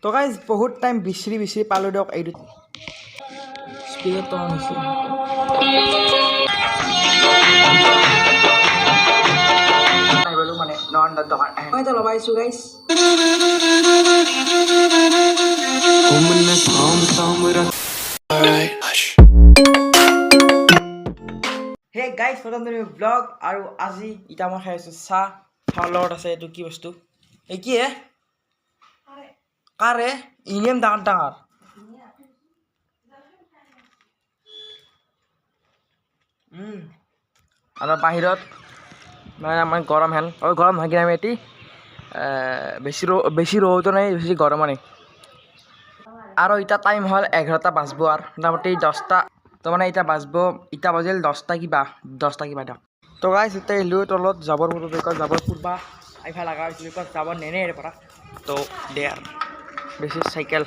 তো গাইজ বহুত টাইম বিচৰি পালোঁ দিয়ক এইটো স্পীডত অন হৈছে মানে দোকান মই এটা লগাইছোঁ গাইজ হে গাইজ প্ৰথম তুমি ব্লগ আৰু আজি এতিয়া মই খাই আছোঁ চাহ চাহৰ লগত আছে এইটো কি বস্তু এই কি হে কাৰে ইনিয়ম ডাঙৰ ডাঙৰ আৰু বাহিৰত মানে আমাৰ গৰম হেন গৰম নহয় কিনে আমি এটি বেছি ৰ'দো নাই বেছি গৰমো নাই আৰু এতিয়া টাইম হ'ল 11টা বাজব আৰু মোটামুটি 10টা তো মানে এতিয়া বাজব এতিয়া বাজিল 10টা কিবা দিয়ক তো গাইজ এতিয়া আহিলোঁ তলত জাবৰ ফুৰবা আহিবা লগা হৈছিল বিকজ জাবৰ নেনে ইয়াৰ পৰা তো দে আৰু বেছি চাইকেল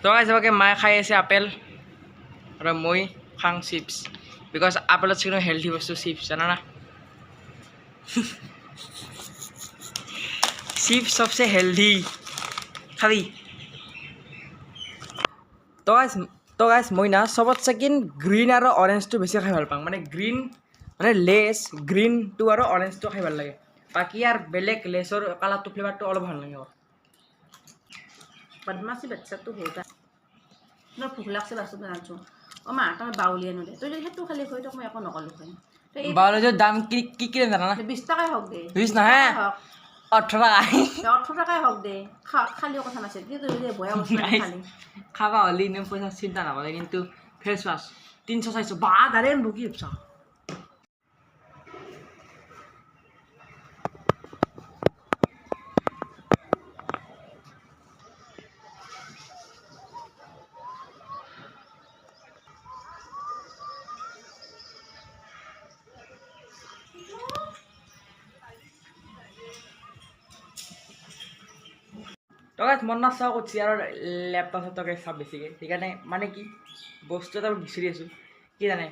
তো গাইজ এবাৰকে মায়ে খাই আছে আপেল আৰু মই খাং চিপছ বিকজ আপেলত চিকনো হেল্থি বস্তু চিপছ জানা না চিপছ সবচে হেল্থি খাবি তো গাইজ মই না চবতছে কিন্তু গ্ৰীণ আৰু অৰেঞ্জটো বেছি খাই ভাল পাওঁ মানে গ্ৰীণ মানে লেছ গ্ৰীণটো আৰু অৰেঞ্জটো খাই ভাল লাগে বাকী আৰু বেলেগ লেছৰ কালাৰটো ফ্লেভাৰটো অলপ ভাল লাগে बदमाशी बच्चा तो होता মই ভোক লাগছে বাচন জানাছো অ মা তই বাউলিয়া নদে তই যদি সেইটো খালি খৈ তোক মই একো নকলো হয় বাউলিয়াৰ দাম কি জানা না 20 টাকাই হওক দে 20 নহয় 18 টাকা 18 টাকাই হওক দে খালিও কথা নাছিল কিন্তু যদি বয়া বস্তু খালি খাবা হলি নে পইচা চিন্তা নকৰে কিন্তু ফেস ওয়াশ 300 400 বা দাৰে নুকি পছা তো গাইজ মন নাচাওঁ কৰিছে আৰু লেপটপ চেপটপকে চাওঁ বেছিকৈ সেইকাৰণে মানে কি বস্তু এটা বিচাৰি আছোঁ কি জানে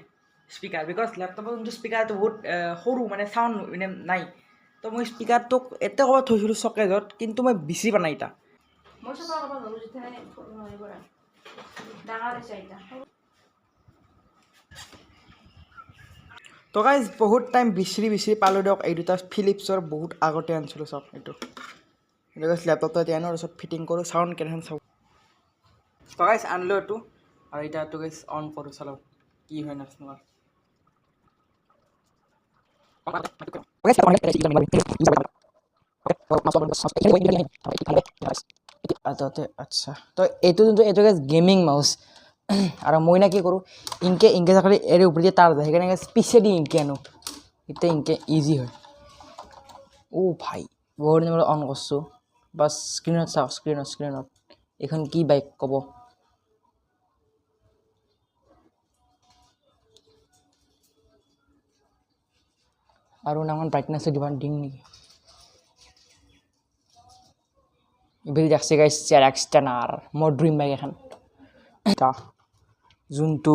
স্পীকাৰ বিকজ লেপটপৰ যোনটো স্পীকাৰটো বহুত সৰু মানে চাউণ্ড মানে নাই তো মই স্পীকাৰটোক এতে ক'ৰবাত থৈছিলোঁ চকেজত কিন্তু মই বিচাৰি পোৱা নাই এতিয়া মই চব ক'ব নোৱাৰো যেতিয়া নোৱাৰিব ডাঙৰ আছে এটা তো গাইজ বহুত টাইম বিচাৰি পালোঁ দিয়ক এই দুটা ফিলিপছৰ বহুত আগতে আনিছিলোঁ চব এইটো লেপটপটো এতিয়া আনো তাৰপিছত ফিটিং কৰোঁ চাউণ্ড কেনেহেন চাওঁ তো গাইজ আনিলোঁ এইটো আৰু এতিয়া এইটো গাইজ অন কৰোঁ চালোঁ কি হয় নাচনো আচ্ছা তো এইটো যোনটো এইটো গাইজ গেমিং মাউচ আৰু মই না কি কৰোঁ ইনকে চাকৰি এৰি উপৰি তাৰ যায় সেইকাৰণে পিছে দি ইনকে আনো এতিয়া ইনকে ইজি হয় ভাই বহুত দিনৰ অন কৰিছোঁ বাছ স্ক্ৰীণত চাওঁ স্ক্ৰীণত এইখন কি বাইক ক'ব আৰু নামান ব্ৰাইটনেছ দিবা দিম নেকি এইবিলাক দেখছে গাইজ চেৰাক্স টেনাৰ মোৰ ড্ৰিম বাইক এখন যোনটো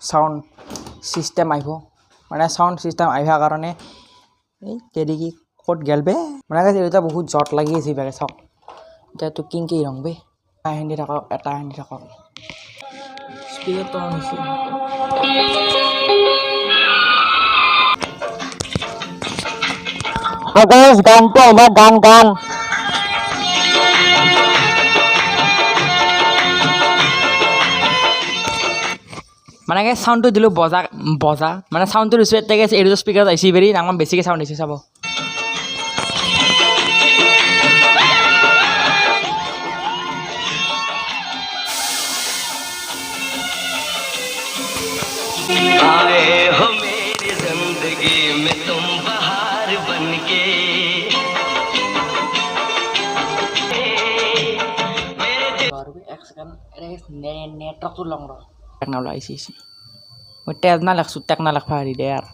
চাউণ্ড চিষ্টেম আহিব মানে চাউণ্ড চিষ্টেম আহিবৰ কাৰণে এই তেৰিকি ক'ত গেল বে মানে গাইজ এতিয়া বহুত জট লাগি আছে বেগে চাওক এতিয়াতো কিংকি ৰং বে এটা হেন্দি থাকক স্পীডত অন হৈছে গানটো আমাৰ গান মানে কি চাউণ্ডটো দিলোঁ বজা মানে চাউণ্ডটো দিছোঁ এতিয়া গেছে এইটো স্পীকাৰত আহিছে বেৰি ডাঙৰ বেছিকৈ চাউণ্ড দিছে চাব आए हो मेरी जिंदगी में तुम बहार बनके সেকেন্ড নেটৱৰ্কটো লং ৰ টেকনাল আহিছে মই টেকনা লাগছোঁ টেকনা লাগবা হাৰি দে আৰু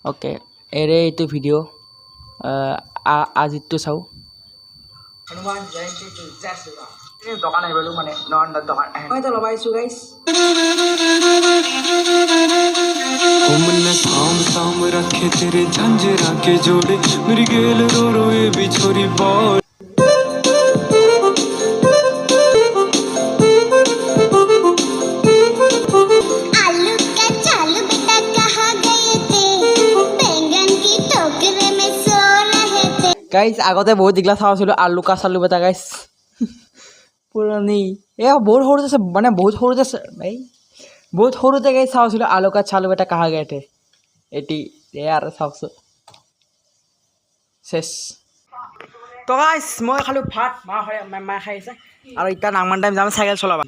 অ'কে এৰে এইটো ভিডিঅ' আজিতো চাওঁ হনুমান জয়ন্তী দোকান আহিলোঁ মানে নন্দৰ দোকান মই এটা লগাইছোঁ গাইছ हमने थाम थाम रखे तेरे झंझरा के जोड़े मेरी गेल रो रोए बिछोरी बाल आलू का चालू बेटा कहाँ गए थे बैंगन की टोकरे में सो रहे थे গাইছ আগতে বহুত দিগলা চাওঁ আছিলোঁ আলু কা চালু বেটা গাইছ পুৰণি বহুত সৰুতে আছে মানে বহুত সৰুতে এই বহুত সৰুতে গাইছ চাওঁ আছিলোঁ আলু কা চালু বেটা কাহা গেঠে এটি আৰু চাওকচোন চেছ তো গাইছ মই খালোঁ ভাত মা খাই আছে আৰু এতিয়া নাংমান টাইম যাম চাইকেল চলাবা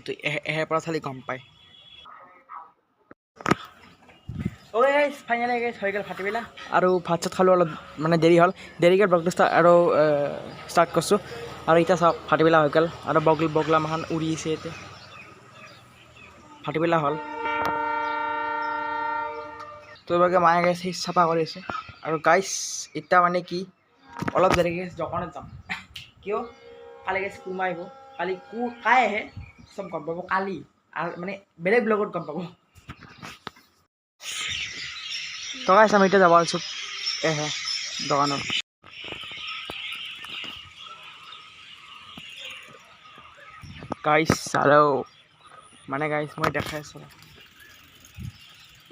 এহে পৰা চালি গম পায় অ'কে গাইছ ফাইনেলি গাইছ হৈ গ'ল ভাটিবেলা আৰু ভাত চাত খালোঁ অলপ মানে দেৰি হ'ল দেৰিকৈ ব্লগটো ষ্টাৰ্ট কৰিছোঁ আৰু এতিয়া চাওক ভাটিবেলা হৈ গ'ল আৰু বগলা মাখান উৰি আছে এতিয়া ভাটিবেলা হ'ল তোৰ বাগে মায়ে গাইছ সেই চাফা কৰি আছে আৰু গাইছ এতিয়া মানে কি অলপ দেৰিকৈ দোকানত যাম কিয় কালি গাইছ কুমা আহিব কালি কাই আহে চব গম পাব কালি মানে বেলেগ ব্লগত গম পাব তো গাইছ আমি এতিয়া যাব আছোঁ এহে দোকানত গাইছ আৰু মানে গাইছ মই দেখাই আছোঁ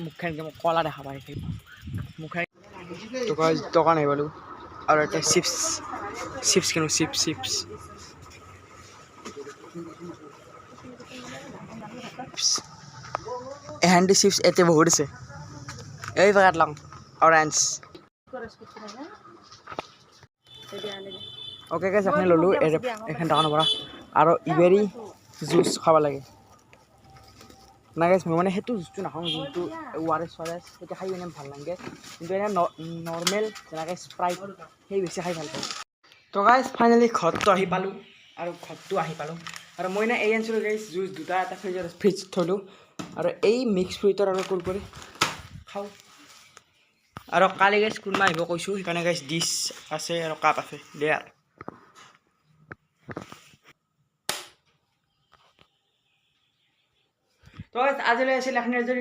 মুখখন মই কলা দেখা পাই মুখে দোকান আহি পালোঁ আৰু এটা চিপছ কিনো চিপছ এহেন্দি চিপছ এতিয়া বহুত আছে এই পেকেট লওঁ অৰেঞ্জ অ'কে গাইছ আপুনি ল'লোঁ এখন দোকানৰ পৰা আৰু ইবেৰী জুচ খাব লাগে নাই গাইছ মই মানে সেইটো জুচটো নাখাওঁ যোনটো ৱাৰেছ সেইটো খাই এনে ভাল লাগে কিন্তু এনে নৰ্মেল যেনেকৈ স্প্ৰাইট সেই বেছি খাই ভাল পাওঁ তো গাইছ ফাইনেলি ঘৰটো আহি পালোঁ আৰু মই এনে এই আনিছিলোঁ গাইছ জুচ দুটা এটা ফ্ৰিজ থলোঁ আৰু এই মিক্স ফ্ৰুইটৰ আৰু কুৰকুৰি খাওঁ আৰু কালি গাইছ কোনোবা আহিব কৈছোঁ সেইকাৰণে গাইছ ডিছ আছে আৰু কাপ আছে দে আৰু তো আজিলৈ আছিল এখনি যদি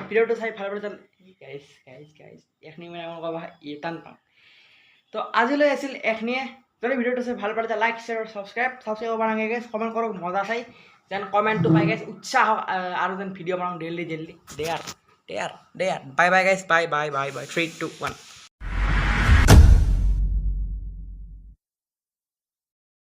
ভিডিঅ'টো চাই ভাল পালে গাইছ এখনি মানে মই ক'বা টান পাওঁ তো আজিলৈ আছিল এখনিয়ে যদি ভিডিঅ'টো চাই ভাল পালে লাইক শ্বেয়াৰ আৰু ছাবস্ক্ৰাইব কৰিব নালাগে গাইছ কমেণ্ট কৰক মজা চাই যেন কমেণ্টটো পাই গাইছ উৎসাহ হওক আৰু যেন ভিডিঅ' বনাওঁ ডেইলি দে আৰু বাই গাইছ বাই 3 2 1